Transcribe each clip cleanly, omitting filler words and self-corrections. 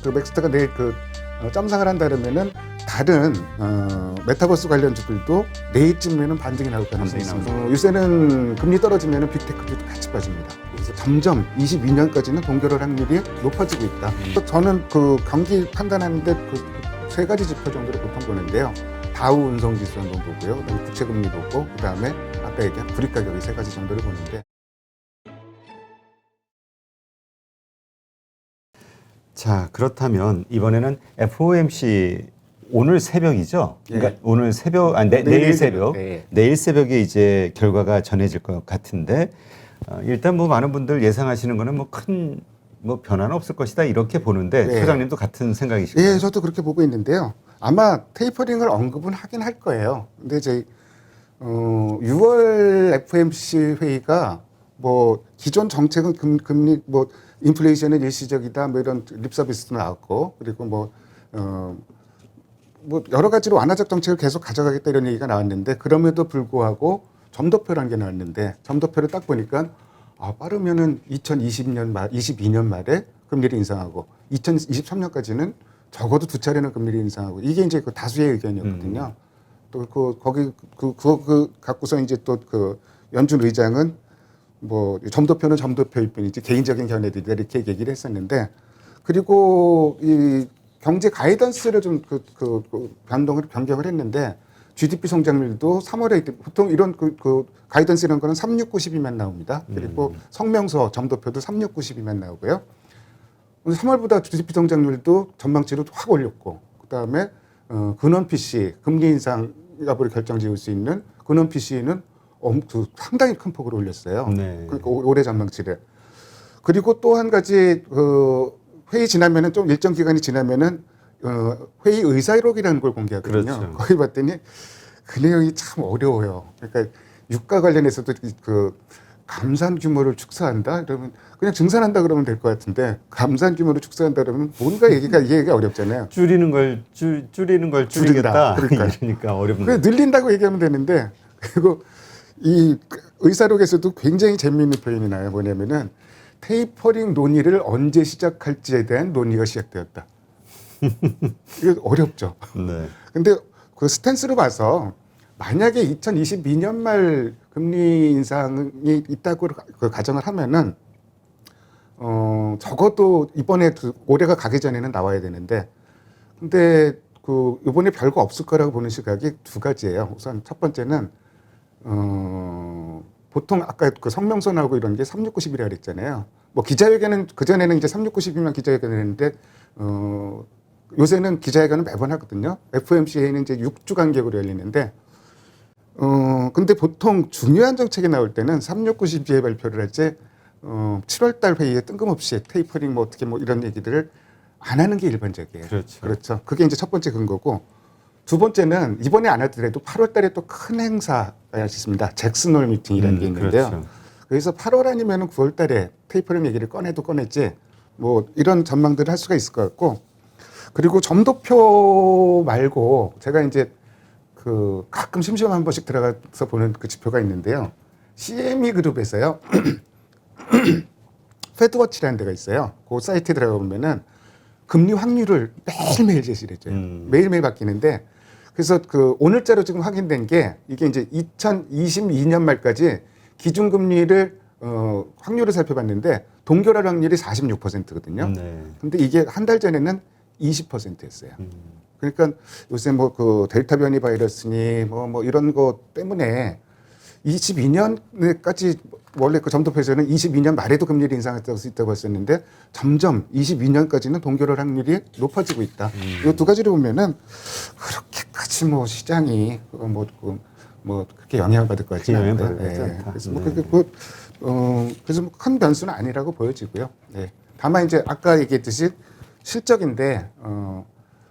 그 맥스터가 내일 점상을 한다 그러면은 다른 메타버스 관련주들도 내일쯤에는 반등이 나올 가능성이 있습니다. 요새는 금리 떨어지면은 빅테크도 같이 빠집니다. 그래서 점점 22년까지는 동결할 확률이 높아지고 있다. 저는 그 경기 판단하는데 그 세 가지 지표 정도를 보통 보는데요. 다우 운송지수 한번 보고요. 그다음에 부채금리 보고 그다음에 아까 얘기한 불입 가격이 세 가지 정도를 보는데. 자, 그렇다면 이번에는 FOMC 오늘 새벽이죠? 그러니까 예. 오늘 새벽, 내일 새벽. 네. 내일 새벽에 이제 결과가 전해질 것 같은데, 일단 뭐 많은 분들 예상하시는 거는 뭐 큰 변화는 없을 것이다 이렇게 보는데, 네. 소장님도 같은 생각이신가요? 예, 저도 그렇게 보고 있는데요. 아마 테이퍼링을 언급은 하긴 할 거예요. 근데 저희 6월 FOMC 회의가 뭐 기존 정책은 금리 뭐 인플레이션은 일시적이다 뭐 이런 립 서비스도 나왔고 그리고 뭐 여러 가지로 완화적 정책을 계속 가져가겠다 이런 얘기가 나왔는데 그럼에도 불구하고 점도표라는 게 나왔는데 점도표를 딱 보니까 빠르면은 2020년 말 22년 말에 금리를 인상하고 2023년까지는 적어도 두 차례는 금리를 인상하고 이게 이제 그 다수의 의견이었거든요. 또 거기 갖고서 이제 또 그 연준 의장은 뭐 점도표는 점도표일 뿐이지 개인적인 견해들이다 이렇게 얘기를 했었는데 그리고 이 경제 가이던스를 좀 변경을 했는데 GDP 성장률도 3월에 보통 이런 가이던스 이런 거는 36, 90이면 나옵니다. 그리고 성명서 점도표도 36, 90이면 나오고요. 3월보다 GDP 성장률도 전망치로 확 올렸고 그다음에 근원 PC 금리 인상 여부를 결정지을 수 있는 근원 PC는 상당히 큰 폭으로 올렸어요. 네. 그러니까 올해 전망치를. 그리고 또 한 가지 회의 지나면은 좀 일정 기간이 지나면은 회의 의사록이라는 걸 공개하거든요. 그렇죠. 거기 봤더니 그 내용이 참 어려워요. 그러니까 유가 관련해서도 감산 규모를 축소한다. 그러면 그냥 증산한다 그러면 될 것 같은데 감산 규모를 축소한다 그러면 뭔가 이해가 어렵잖아요. 줄이는 걸 줄이겠다. 그러니까요. 이러니까 어렵네. 그래 늘린다고 얘기하면 되는데 그리고 이 의사록에서도 굉장히 재미있는 표현이 나요. 뭐냐면은 테이퍼링 논의를 언제 시작할지에 대한 논의가 시작되었다. 이거 어렵죠. 네. 근데 그 스탠스로 봐서 만약에 2022년 말 금리 인상이 있다고 가정을 하면은 적어도 이번에 올해가 가기 전에는 나와야 되는데 근데 이번에 별거 없을 거라고 보는 시각이 두 가지예요. 우선 첫 번째는 보통 아까 성명서 나오고 이런 게 36, 90이라 그랬잖아요. 뭐 기자회견은 그전에는 이제 36, 90이면 기자회견을 했는데 요새는 기자회견은 매번 하거든요. FOMC에는 이제 6주 간격으로 열리는데 근데 보통 중요한 정책이 나올 때는 36, 90에 발표를 할 때 7월 달 회의에 뜬금없이 테이퍼링 뭐 어떻게 뭐 이런 얘기들을 안 하는 게 일반적이에요. 그렇죠. 그게 이제 첫 번째 근거고 두 번째는 이번에 안 하더라도 8월 달에 또 큰 행사가 있습니다. 잭슨홀 미팅이라는 게 있는데요. 그렇죠. 그래서 8월 아니면 9월 달에 테이퍼링 얘기를 꺼내도 꺼냈지 뭐 이런 전망들을 할 수가 있을 것 같고 그리고 점도표 말고 제가 이제 가끔 심심한 한 번씩 들어가서 보는 그 지표가 있는데요. CME 그룹에서요. 패드워치라는 데가 있어요. 그 사이트에 들어가 보면은 금리 확률을 매일매일 제시를 해줘요. 매일매일 바뀌는데 그래서 오늘자로 지금 확인된 게 이게 이제 2022년 말까지 기준금리를 확률을 살펴봤는데 동결할 확률이 46%거든요. 네. 근데 이게 한 달 전에는 20%였어요. 그러니까 요새 뭐 델타 변이 바이러스니 뭐 이런 거 때문에 22년까지 원래 점도표에서는 22년 말에도 금리를 인상할 수 있다고 했었는데 점점 22년까지는 동결할 확률이 높아지고 있다. 이 두 가지를 보면은 그렇게까지 뭐 시장이 그렇게 영향을 받을 것 같지는 않아요. 그래서 그래서 큰 변수는 아니라고 보여지고요. 네. 다만 이제 아까 얘기했듯이 실적인데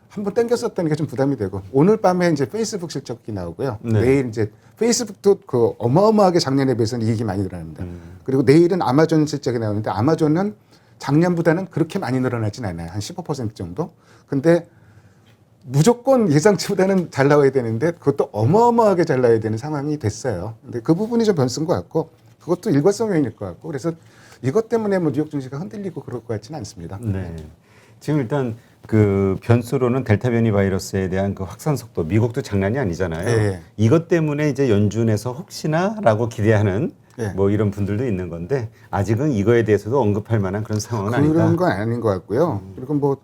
한번 땡겼었다는 게 좀 부담이 되고 오늘 밤에 이제 페이스북 실적이 나오고요. 네. 내일 이제 페이스북도 어마어마하게 작년에 비해서는 이익이 많이 늘어납니다. 그리고 내일은 아마존 실적이 나오는데 아마존은 작년보다는 그렇게 많이 늘어나진 않아요. 한 15% 정도. 근데 무조건 예상치보다는 잘 나와야 되는데 그것도 어마어마하게 잘 나와야 되는 상황이 됐어요. 근데 그 부분이 좀 변수인 것 같고 그것도 일관성 요인일 것 같고 그래서 이것 때문에 뭐 뉴욕 증시가 흔들리고 그럴 것 같지는 않습니다. 네. 지금 일단 그 변수로는 델타 변이 바이러스에 대한 그 확산 속도, 미국도 장난이 아니잖아요. 예. 이것 때문에 이제 연준에서 혹시나라고 기대하는 예. 뭐 이런 분들도 있는 건데 아직은 이거에 대해서도 언급할 만한 그런 상황은 아니다. 그런 건 아닌 것 같고요. 그리고 뭐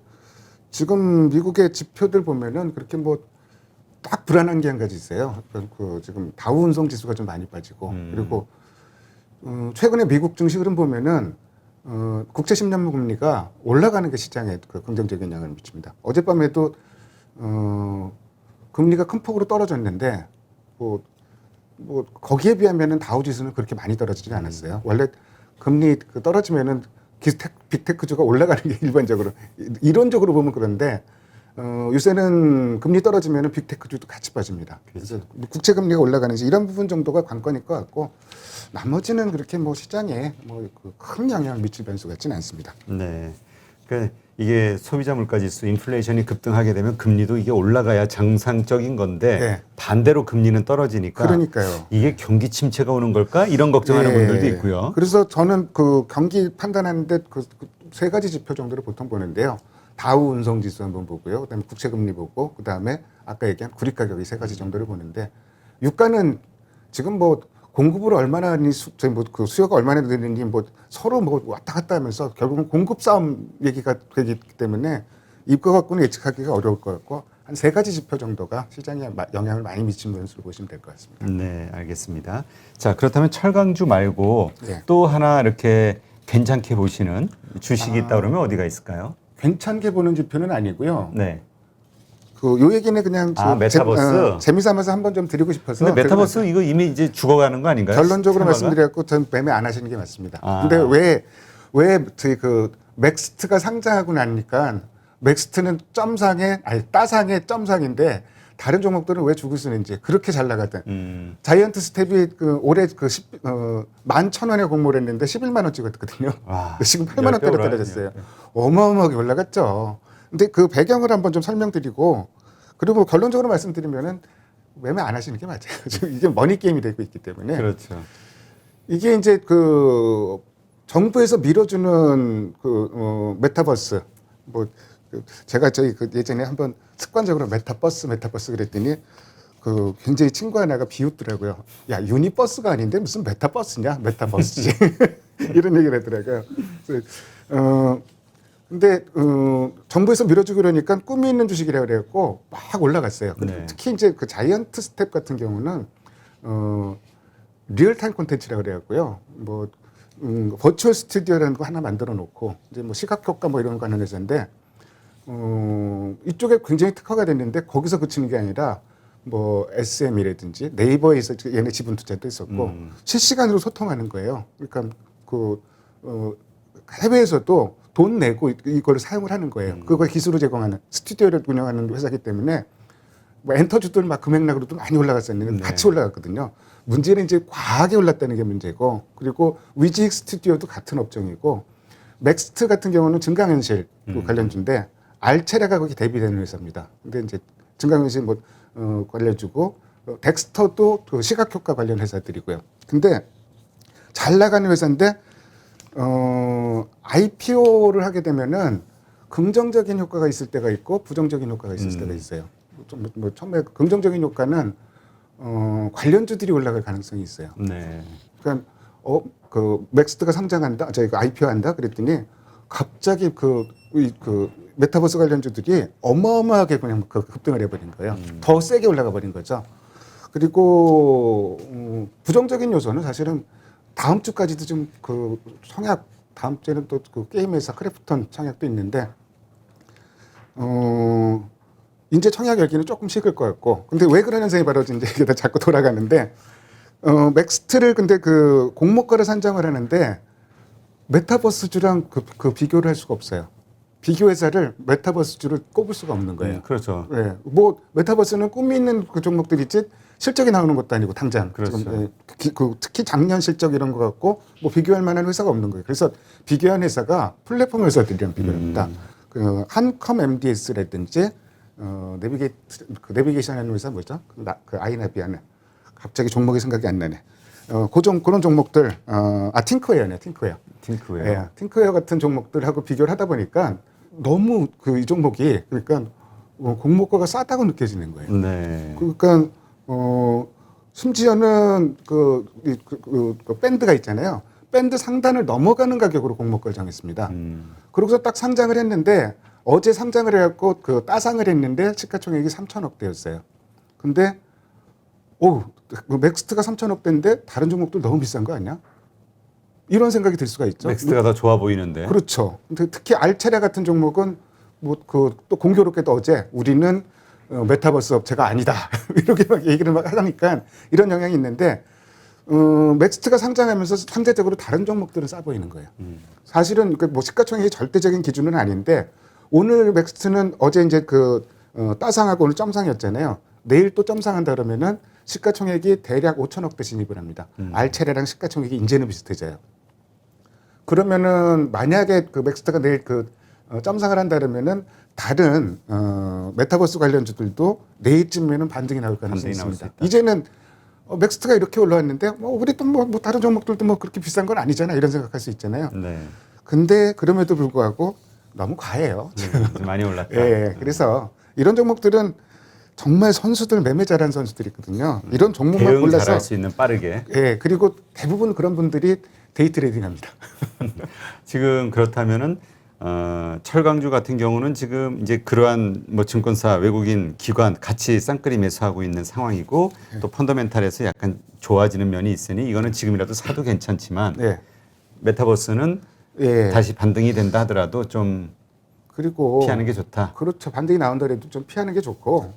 지금 미국의 지표들 보면은 그렇게 뭐 딱 불안한 게 한 가지 있어요. 그 지금 다우 운송 지수가 좀 많이 빠지고 그리고 최근에 미국 증시 흐름 보면은 국채 10년물 금리가 올라가는 게 시장에 그 긍정적인 영향을 미칩니다. 어젯밤에도 금리가 큰 폭으로 떨어졌는데 뭐 거기에 비하면은 다우 지수는 그렇게 많이 떨어지지 않았어요. 원래 금리 그 떨어지면은 빅테크주가 올라가는 게 일반적으로 이론적으로 보면 그런데 요새는 금리 떨어지면은 빅테크주도 같이 빠집니다. 그래서 국채 금리가 올라가는지 이런 부분 정도가 관건일 것 같고 나머지는 그렇게 뭐 시장에 뭐 큰 영향을 미칠 변수 같지는 않습니다. 네. 그러니까 이게 소비자 물가 지수 인플레이션이 급등하게 되면 금리도 이게 올라가야 정상적인 건데 네. 반대로 금리는 떨어지니까 그러니까요. 이게 경기 침체가 오는 걸까 이런 걱정하는 예. 분들도 있고요. 그래서 저는 그 경기 판단하는데 그 세 가지 지표 정도를 보통 보는데요. 다우 운송 지수 한번 보고요. 그다음에 국채 금리 보고 그다음에 아까 얘기한 구리 가격이 세 가지 정도를 보는데 유가는 지금 뭐 공급을 얼마나 하니 그 수요가 얼마나 되는지 뭐 서로 뭐 왔다 갔다 하면서 결국은 공급 싸움 얘기가 되기 때문에 이거 갖고는 예측하기가 어려울 것 같고 한 세 가지 지표 정도가 시장에 영향을 많이 미친 변수로 보시면 될 것 같습니다. 네, 알겠습니다. 자, 그렇다면 철강주 말고 네. 또 하나 이렇게 괜찮게 보시는 주식이 있다 그러면 어디가 있을까요? 괜찮게 보는 지표는 아니고요. 네. 요 얘기는 그냥 메타버스? 재미삼아서 한번 좀 드리고 싶어서. 근데 메타버스 이거 이미 이제 죽어가는 거 아닌가요? 결론적으로 테마가? 말씀드렸고 전 매매 안 하시는 게 맞습니다. 아. 근데 왜 저희 그 맥스트가 상장하고 나니까 맥스트는 따상의 점상인데 다른 종목들은 왜 죽을 쓰는지 그렇게 잘 나가던 자이언트 스텝이 그 올해 그 11,000원에 공모를 했는데 11만 원 찍었거든요. 와, 지금 8만 원대로 10배 떨어졌어요. 올라갔네요. 어마어마하게 올라갔죠. 근데 그 배경을 한번 좀 설명드리고 그리고 결론적으로 말씀드리면은 매매 안 하시는 게 맞아요. 지금 이게 머니 게임이 되고 있기 때문에 그렇죠. 이게 이제 그 정부에서 밀어주는 그 메타버스 제가 저희 그 예전에 한번 습관적으로 메타버스 그랬더니 그 굉장히 친구 하나가 비웃더라고요. 야 유니버스가 아닌데 무슨 메타버스냐? 메타버스지 이런 얘기를 하더라고요. 그래서 근데 정부에서 밀어주고 그러니까 꿈이 있는 주식이라고 그래갖고 막 올라갔어요. 네. 특히 이제 그 자이언트 스텝 같은 경우는 리얼타임 콘텐츠라고 그래갖고요. 뭐 버추얼 스튜디오라는 거 하나 만들어 놓고 이제 뭐 시각 효과 뭐 이런 거 하는 회사인데 이쪽에 굉장히 특화가 됐는데 거기서 그치는 게 아니라 뭐 SM이라든지 네이버에서 얘네 지분 투자도 있었고 실시간으로 소통하는 거예요. 그러니까 그 해외에서도 돈 내고 이거를 사용을 하는 거예요. 그걸 기술을 제공하는 스튜디오를 운영하는 회사이기 때문에 뭐 엔터주들 막 금액락으로도 많이 올라갔었는데 네. 같이 올라갔거든요. 문제는 이제 과하게 올랐다는 게 문제고 그리고 위직 스튜디오도 같은 업종이고 맥스트 같은 경우는 증강현실 관련주인데 알체라가 거기 대비되는 회사입니다. 근데 이제 증강현실 뭐 관련주고 덱스터도 그 시각효과 관련 회사들이고요. 근데 잘 나가는 회사인데 IPO를 하게 되면은 긍정적인 효과가 있을 때가 있고 부정적인 효과가 있을 때가 있어요. 처음에 긍정적인 효과는 관련주들이 올라갈 가능성이 있어요. 네. 그러니까 그 맥스트가 상장한다, 저희가 IPO 한다 그랬더니 갑자기 그 메타버스 관련주들이 어마어마하게 그냥 급등을 해버린 거예요. 더 세게 올라가 버린 거죠. 그리고 부정적인 요소는 사실은 다음 주까지도 좀 그 청약 다음 주에는 또 그 게임 회사 크래프톤 청약도 있는데 이제 청약 열기는 조금 식을 것 같고 근데 왜 그런 현상이 벌어진지 이게 다 자꾸 돌아가는데 맥스트를 근데 그 공모가를 산정을 하는데 메타버스주랑 그 비교를 할 수가 없어요. 비교 회사를 메타버스주를 꼽을 수가 없는 거예요. 그렇죠. 네, 뭐 메타버스는 꿈이 있는 그 종목들이 있지 실적이 나오는 것도 아니고 당장 그렇죠. 지금, 특히 작년 실적 이런 거 갖고 뭐 비교할 만한 회사가 없는 거예요. 그래서 비교한 회사가 플랫폼 회사들이랑 비교합니다. 그 한컴 MDS라든지 내비게이션 하는 회사 뭐죠? 그 아이나비 하는 갑자기 종목이 생각이 안 나네. 그런 종목들 팅크웨어네. 팅크웨어. 팅크웨어. 예, 팅크웨어 같은 종목들하고 비교를 하다 보니까 너무 이 종목이 그러니까 공모가가 싸다고 느껴지는 거예요. 네. 그러니까 심지어는 그 밴드가 있잖아요. 밴드 상단을 넘어가는 가격으로 공모가를 정했습니다. 그러고서 딱 상장을 했는데 어제 상장을 해갖고 따상을 했는데 시가총액이 3천억대였어요. 근데 맥스트가 3천억대인데 다른 종목들 너무 비싼 거 아니야? 이런 생각이 들 수가 있죠. 맥스트가 더 좋아 보이는데. 그렇죠. 근데 특히 알체레 같은 종목은 또 공교롭게도 어제 우리는 메타버스 업체가 아니다 이렇게 막 얘기를 막 하니까 이런 영향이 있는데 맥스트가 상장하면서 상대적으로 다른 종목들은 싸 보이는 거예요. 사실은 뭐 시가총액이 절대적인 기준은 아닌데 오늘 맥스트는 어제 이제 따상하고 오늘 점상이었잖아요. 내일 또 점상한다 그러면은 시가총액이 대략 5천억대 진입을 합니다. 알체레랑 시가총액이 이제는 비슷해져요. 그러면은 만약에 맥스트가 내일 점상을 한다 그러면은 다른 메타버스 관련주들도 내일쯤에는 반등이 나올 가능성이 있습니다. 이제는 맥스트가 이렇게 올라왔는데 우리 또 뭐 다른 종목들도 뭐 그렇게 비싼 건 아니잖아 이런 생각할 수 있잖아요. 네. 근데 그럼에도 불구하고 너무 과해요. 좀 많이 올랐다. 예, 그래서 이런 종목들은 정말 선수들 매매 잘하는 선수들이 있거든요. 이런 종목만 대응 골라서 잘할 수 있는 빠르게. 예, 그리고 대부분 그런 분들이 데이 트레이딩 합니다. 지금 그렇다면은 철강주 같은 경우는 지금 이제 그러한 뭐 증권사 외국인 기관 같이 쌍끌이 매수하고 있는 상황이고 또 펀더멘탈에서 약간 좋아지는 면이 있으니 이거는 지금이라도 사도 괜찮지만 예. 메타버스는 예. 다시 반등이 된다 하더라도 좀 그리고 피하는 게 좋다. 그렇죠. 반등이 나온다래도 좀 피하는 게 좋고.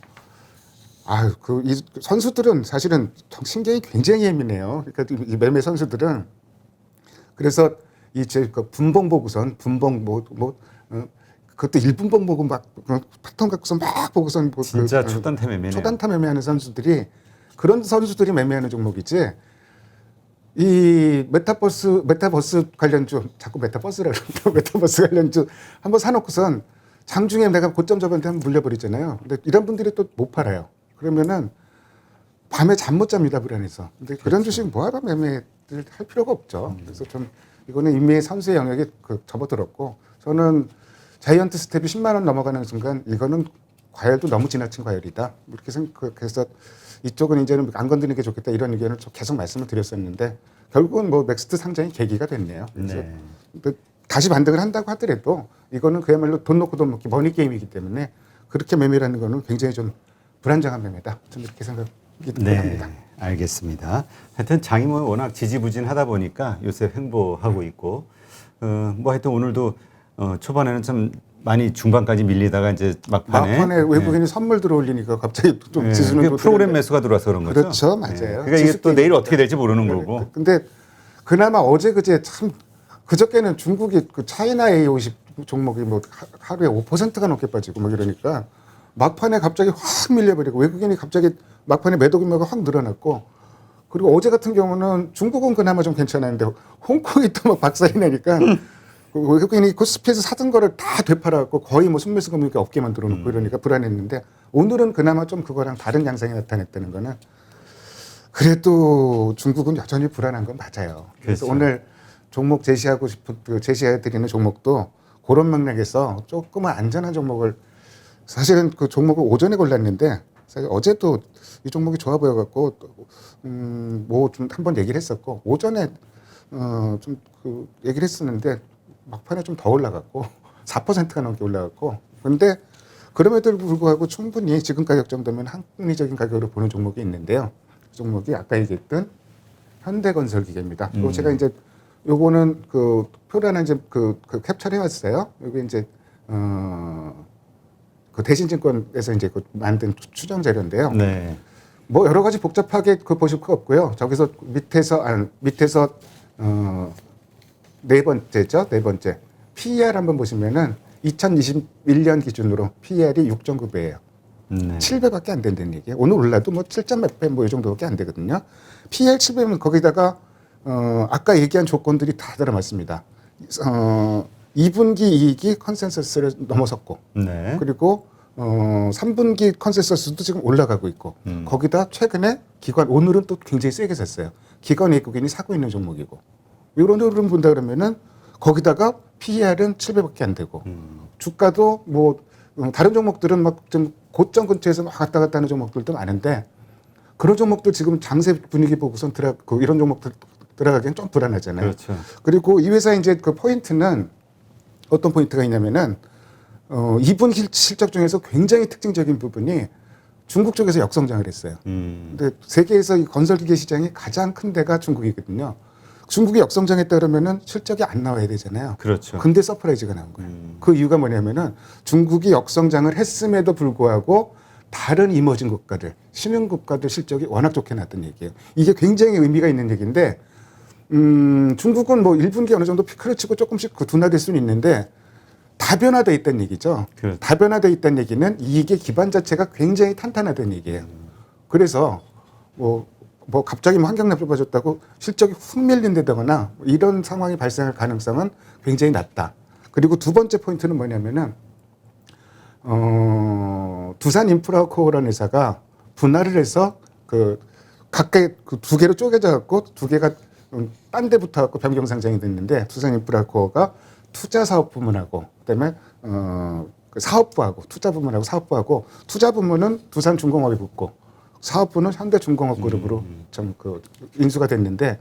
이 선수들은 사실은 신경이 굉장히 예민해요. 그러니까 이 매매 선수들은 그래서 분봉 보고선 그것도 1분봉 보고 막 패턴 갖고서 막 보고선 진짜 초단타 매매네요. 초단타 매매하는 선수들이 그런 선수들이 매매하는 종목이지. 이 메타버스 관련주 자꾸 메타버스라고 메타버스 관련주 한번 사놓고선 장중에 내가 고점 잡았는데 한번 물려버리잖아요. 근데 이런 분들이 또 못 팔아요. 그러면은 밤에 잠 못 잡니다 불안해서. 근데 그런 주식 뭐하러 매매를 할 필요가 없죠. 그래서 좀 이거는 이미 선수의 영역에 접어들었고 저는 자이언트 스텝이 10만 원 넘어가는 순간 이거는 과열도 너무 지나친 과열이다. 이렇게 생각해서 이쪽은 이제는 안 건드리는 게 좋겠다 이런 의견을 계속 말씀을 드렸었는데 결국은 뭐 맥스트 상장이 계기가 됐네요. 그래서 다시 반등을 한다고 하더라도 이거는 그야말로 돈 놓고 돈 먹기 머니 게임이기 때문에 그렇게 매매를 하는 거는 굉장히 좀 불안정한 매매다. 좀 이렇게 생각이 듭니다. 알겠습니다. 하여튼 장이 뭐 워낙 지지부진하다 보니까 요새 횡보하고 있고 뭐 하여튼 오늘도 초반에는 좀 많이 중반까지 밀리다가 이제 막판에 외국인이 선물 들어올리니까 갑자기 좀 지수는 프로그램 매수가 들어와서 그런 거죠. 그렇죠, 맞아요. 그러니까 이게 또 내일 어떻게 될지 모르는 거고. 근데 그나마 어제 그제 참 그저께는 중국이 차이나 A50 종목이 뭐 하루에 5%가 넘게 빠지고 막 이러니까 막판에 갑자기 확 밀려버리고 외국인이 갑자기 막판에 매도 규모가 확 늘어났고 그리고 어제 같은 경우는 중국은 그나마 좀 괜찮았는데 홍콩이 또 막 박살이 나니까 외국인이 코스피에서 사던 거를 다 되팔아갖고 거의 뭐 순매수 금융가 없게 만들어 놓고 이러니까 불안했는데 오늘은 그나마 좀 그거랑 다른 양상이 나타났다는 거는 그래도 중국은 여전히 불안한 건 맞아요. 그래서 그렇죠. 오늘 종목 제시해 드리는 종목도 그런 맥락에서 조금은 안전한 종목을 사실은 그 종목을 오전에 골랐는데 사실 어제도 이 종목이 좋아 보여갖고 뭐 좀 한번 얘기를 했었고 오전에 좀 얘기를 했었는데 막판에 좀 더 올라갔고 4%가 넘게 올라갔고 근데 그럼에도 불구하고 충분히 지금 가격 정도면 합리적인 가격으로 보는 종목이 있는데요. 그 종목이 아까 얘기했던 현대건설 기계입니다. 그리고 제가 이제 요거는 표를 하나 이제 캡처를 해왔어요. 여기 이제 대신증권에서 이제 만든 추정 자료인데요. 네. 뭐 여러 가지 복잡하게 보실 거 없고요. 저기서 밑에서 네 번째죠. 네 번째. PER 한번 보시면은 2021년 기준으로 PER이 6.9배예요. 7배밖에 안 된다는 얘기예요. 오늘 올라도 뭐 7점 몇 배 뭐 이 정도밖에 안 되거든요. PER 7배면 거기다가 아까 얘기한 조건들이 다 들어맞습니다. 2분기 이익이 컨센서스를 넘어섰고 네. 그리고 3분기 컨센서스도 지금 올라가고 있고 거기다 최근에 오늘은 또 굉장히 세게 샀어요. 기관 외국인이 사고 있는 종목이고 이런 흐름 본다 그러면은 거기다가 PER은 7배밖에 안 되고 주가도 뭐 다른 종목들은 막 좀 고점 근처에서 막 왔다 갔다 하는 종목들도 많은데 그런 종목들 지금 장세 분위기 보고선 이런 종목들 들어가기엔 좀 불안하잖아요. 그렇죠. 그리고 이 회사 이제 그 포인트는 어떤 포인트가 있냐면은 2분 실적 중에서 굉장히 특징적인 부분이 중국 쪽에서 역성장을 했어요. 근데 세계에서 이 건설기계 시장이 가장 큰 데가 중국이거든요. 중국이 역성장했다 그러면은 실적이 안 나와야 되잖아요. 그렇죠. 근데 서프라이즈가 나온 거예요. 그 이유가 뭐냐면은 중국이 역성장을 했음에도 불구하고 다른 이머징 국가들, 신흥 국가들 실적이 워낙 좋게 나왔던 얘기예요. 이게 굉장히 의미가 있는 얘기인데 중국은 뭐 1분기 어느 정도 피크를 치고 조금씩 둔화될 수는 있는데 다변화돼 있다는 얘기죠. 그렇죠. 다변화돼 있다는 얘기는 이익의 기반 자체가 굉장히 탄탄하다는 얘기예요. 그래서 뭐 갑자기 환경납부 빠졌다고 실적이 훅 밀린다거나 이런 상황이 발생할 가능성은 굉장히 낮다. 그리고 두 번째 포인트는 뭐냐면은 두산 인프라코어라는 회사가 분할을 해서 각각 두 개로 쪼개져 갖고 두 개가 딴 데 붙어 갖고 변경 상장이 됐는데 두산 인프라코어가 투자 사업 부문하고 그다음에 그 사업부하고 투자 부문하고 사업부하고 투자 부문은 두산 중공업이 붙고 사업부는 현대중공업 그룹으로 좀 인수가 됐는데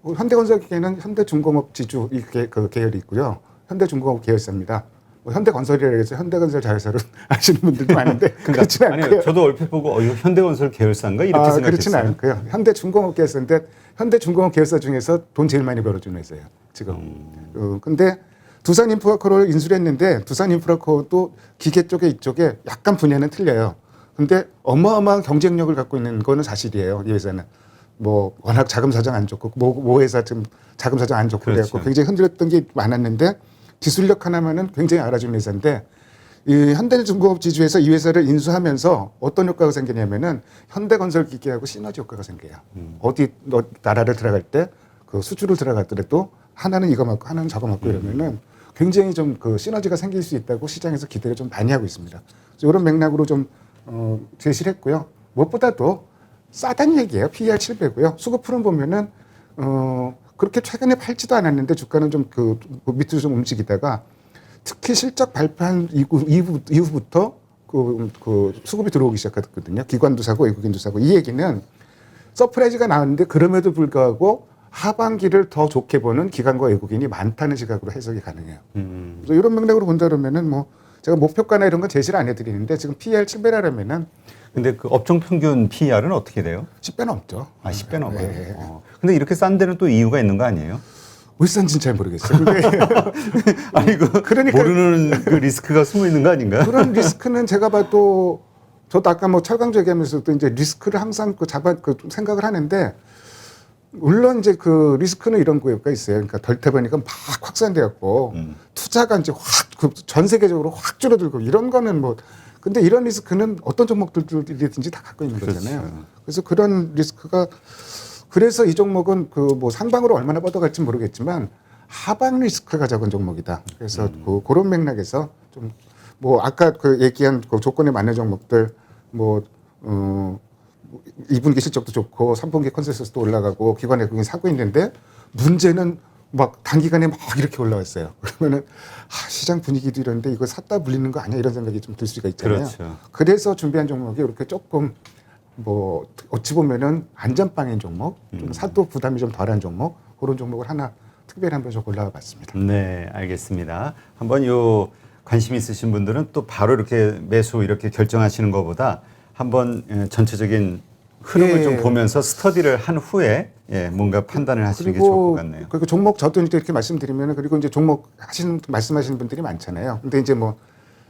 현대건설기계는 현대중공업 지주 그 계열이 있고요. 현대중공업 계열사입니다. 현대건설이라고 해서 현대건설 자회사로 아시는 분들도 많은데 그렇지는 않고요. 아니요, 저도 얼핏 보고 현대건설 계열사인가 이렇게 생각했어요. 그렇지는 않고요. 현대중공업 계열사인데 현대중공업 계열사 중에서 돈 제일 많이 벌어주는 회사예요. 지금. 근데 두산 인프라코어를 인수를 했는데 두산 인프라코어도 기계 쪽에 이쪽에 약간 분야는 틀려요. 근데 어마어마한 경쟁력을 갖고 있는 거는 사실이에요. 이 회사는. 뭐 워낙 자금 사정 안 좋고 모 회사 지금 자금 사정 안 좋고 그렇죠. 그래갖고 굉장히 흔들렸던 게 많았는데 기술력 하나만은 굉장히 알아주는 회사인데 이 현대중공업 지주에서 이 회사를 인수하면서 어떤 효과가 생기냐면은 현대건설기계하고 시너지 효과가 생겨요. 어디 나라를 들어갈 때 그 수주를 들어갔더라도 하나는 이거 맞고 하나는 저거 맞고 이러면은 굉장히 좀 시너지가 생길 수 있다고 시장에서 기대를 좀 많이 하고 있습니다. 이런 맥락으로 좀 제시를 했고요. 무엇보다도 싸다는 얘기예요. PER 7배고요. 수급풀은 보면은 그렇게 최근에 팔지도 않았는데 주가는 좀 밑으로 좀 움직이다가 특히 실적 발표한 이후부터 수급이 들어오기 시작했거든요. 기관도 사고 외국인도 사고. 이 얘기는 서프라이즈가 나왔는데 그럼에도 불구하고 하반기를 더 좋게 보는 기관과 외국인이 많다는 시각으로 해석이 가능해요. 그래서 이런 맥락으로 본다 그러면은 뭐 제가 목표가나 이런 건 제시를 안 해드리는데 지금 PER 7배라면은 근데 그 업종 평균 PER은 어떻게 돼요? 10배 넘죠. 10배 넘어요. 네. 근데 이렇게 싼 데는 또 이유가 있는 거 아니에요? 왜 싼지는 잘 모르겠어요. 근데 아니 그러니까 모르는 그 리스크가 숨어 있는 거 아닌가? 그런 리스크는 제가 봐도 저도 아까 뭐 철강조 얘기하면서도 이제 리스크를 항상 생각을 하는데 물론 이제 리스크는 이런 거가 있어요. 그러니까 덜타 보니까 막 확산돼 갖고 투자가 이제 전 세계적으로 확 줄어들고 이런 거는 뭐 근데 이런 리스크는 어떤 종목들이든지 다 갖고 있는 거잖아요. 그렇죠. 그래서 그런 리스크가 그래서 이 종목은 뭐 상방으로 얼마나 뻗어갈지 모르겠지만 하방 리스크가 적은 종목이다. 그래서 그런 맥락에서 좀 뭐 아까 얘기한 조건에 맞는 종목들 뭐 2분기 실적도 좋고 3분기 컨센서스도 올라가고 기관 외국인 사고 있는데 문제는 막 단기간에 막 이렇게 올라왔어요. 그러면은 시장 분위기도 이런데 이거 샀다 불리는 거 아니야 이런 생각이 좀 들 수가 있잖아요. 그렇죠. 그래서 준비한 종목이 이렇게 조금 뭐 어찌 보면은 안전빵인 종목, 좀 사도 부담이 좀 덜한 종목 그런 종목을 하나 특별히 한번 좀 골라봤습니다. 네, 알겠습니다. 한번 요 관심 있으신 분들은 또 바로 이렇게 매수 이렇게 결정하시는 것보다 한번 전체적인 흐름을 예. 좀 보면서 스터디를 한 후에 뭔가 판단을 하시는 게 좋을 것 같네요. 그리고 종목 저도 이제 이렇게 말씀드리면 그리고 이제 종목 말씀하시는 분들이 많잖아요. 근데 이제 뭐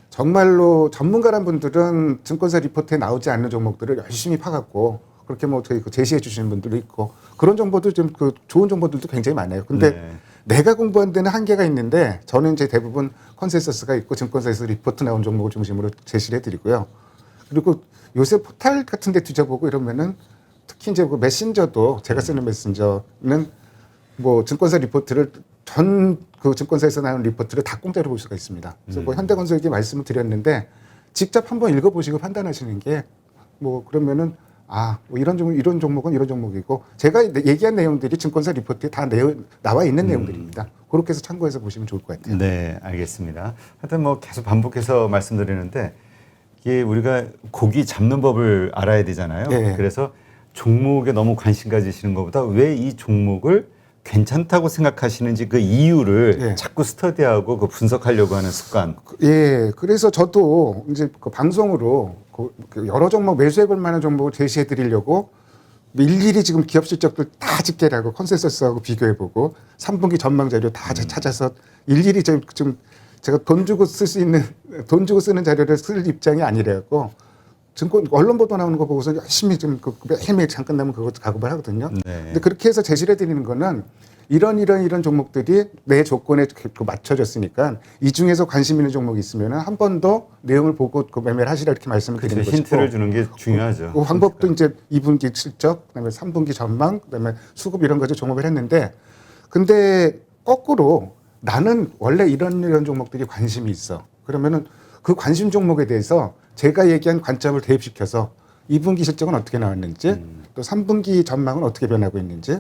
정말로 전문가란 분들은 증권사 리포트에 나오지 않는 종목들을 열심히 파갖고 그렇게 뭐 제시해 주시는 분들도 있고 그런 정보도 좀 좋은 정보들도 굉장히 많아요. 근데 네. 내가 공부한 데는 한계가 있는데 저는 이제 대부분 컨센서스가 있고 증권사에서 리포트 나온 종목을 중심으로 제시를 해드리고요. 그리고 요새 포탈 같은 데 뒤져보고 이러면은 특히 이제 메신저도 제가 쓰는 메신저는 뭐 증권사 리포트를 증권사에서 나온 리포트를 다 공짜로 볼 수가 있습니다. 그래서 뭐 현대건설에게 말씀을 드렸는데 직접 한번 읽어보시고 판단하시는 게 뭐 그러면은 뭐 이런 종목은 이런 종목이고 제가 얘기한 내용들이 증권사 리포트에 다 나와 있는 내용들입니다. 그렇게 해서 참고해서 보시면 좋을 것 같아요. 네, 알겠습니다. 하여튼 뭐 계속 반복해서 말씀드리는데 이게 우리가 고기 잡는 법을 알아야 되잖아요. 네. 그래서 종목에 너무 관심 가지시는 것보다 왜 이 종목을 괜찮다고 생각하시는지 그 이유를 네. 자꾸 스터디하고 그 분석하려고 하는 습관. 예, 그래서 저도 이제 그 방송으로 그 여러 종목 매수해 볼 만한 종목을 제시해 드리려고 일일이 지금 기업 실적들 다 집계를 하고 컨센서스하고 비교해 보고 3분기 전망 자료 다 찾아서 일일이 지금 제가 돈 주고 쓰는 자료를 쓸 입장이 아니래고 증권 언론 보도 나오는 거 보고서 열심히 좀 매일매일 잠깐 나면 그것도 작업을 하거든요. 네. 근데 그렇게 해서 제시를 해드리는 거는 이런 종목들이 내 조건에 맞춰졌으니까 이 중에서 관심 있는 종목이 있으면 한 번 더 내용을 보고 그 매매를 하시라 이렇게 말씀을 드리는 그렇죠. 것이고 힌트를 주는 게 중요하죠. 그 방법도 이제 2분기 실적, 그다음에 3분기 전망, 그다음에 수급 이런 거죠 종합을 했는데 근데 거꾸로 나는 원래 이런 종목들이 관심이 있어. 그러면은 그 관심 종목에 대해서 제가 얘기한 관점을 대입시켜서 2분기 실적은 어떻게 나왔는지 또 3분기 전망은 어떻게 변하고 있는지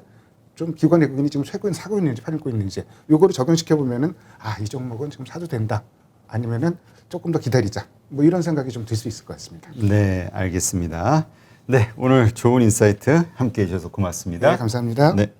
좀 기관 외국인이 지금 최근 사고 있는지 팔고 있는지 요거를 적용시켜 보면은 이 종목은 지금 사도 된다. 아니면은 조금 더 기다리자. 뭐 이런 생각이 좀 들 수 있을 것 같습니다. 네, 알겠습니다. 네, 오늘 좋은 인사이트 함께 해주셔서 고맙습니다. 네, 감사합니다. 네.